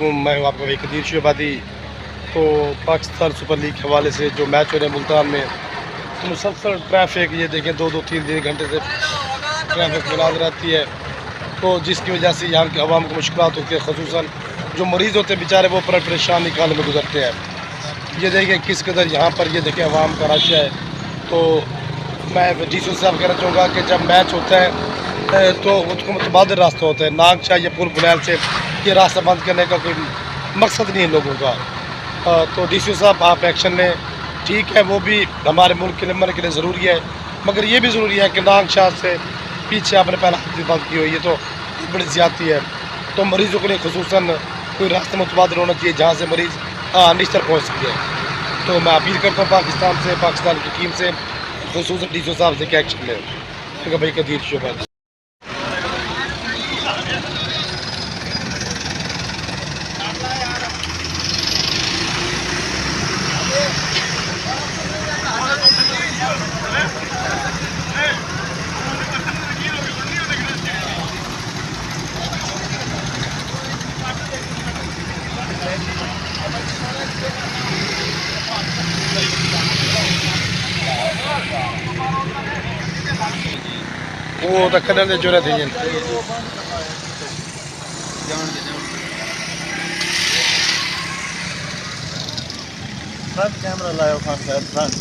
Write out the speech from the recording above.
वालेकुम, मैं हूँ आपका भाई कदीर शहबादी। तो पाकिस्तान सुपर लीग के हवाले से जो मैच हो रहे हैं मुल्तान में, तो मुसलसल ट्रैफिक, ये देखें 2-2 3-3 घंटे से ट्रैफिक मुलाज रहती है। तो जिसकी वजह से यहाँ के अवाम को मुश्किलात होती है, ख़ुसूसन जो मरीज़ होते हैं बेचारे, वो परेशानी के हाल में गुजरते हैं। ये देखें किस कदर यहाँ पर, ये देखें अवाम का रश है। तो मैं डीसी साहब कहना चाहूँगा कि जब मैच होता है तो उसको मुतबादिल रास्ता होता है, नागशाह या पुल बुलैल से ये रास्ता बंद करने का कोई मकसद नहीं है लोगों का। तो डीसी साहब आप एक्शन लें। ठीक है, वो भी हमारे मुल्क के लिए, अमन के लिए ज़रूरी है, मगर ये भी ज़रूरी है कि नागशाह से पीछे आपने पहला बंद की हुई है, तो बड़ी ज़्यादती है। तो मरीज़ों के लिए ख़ुसूसन कोई रास्ता मुतबादिल होना चाहिए जहाँ से मरीज़ निश्तर पहुँच सके। तो मैं अपील करता हूँ पाकिस्तान से, पाकिस्तान की टीम से, ख़ुसूसन डीसी साहब से क्या एक्शन लें। ठीक है भाई कदीर शहबादी। वो तो कलर जो रहते हैं फ्रंट कैमरा लायो खान साहब, फ्रंट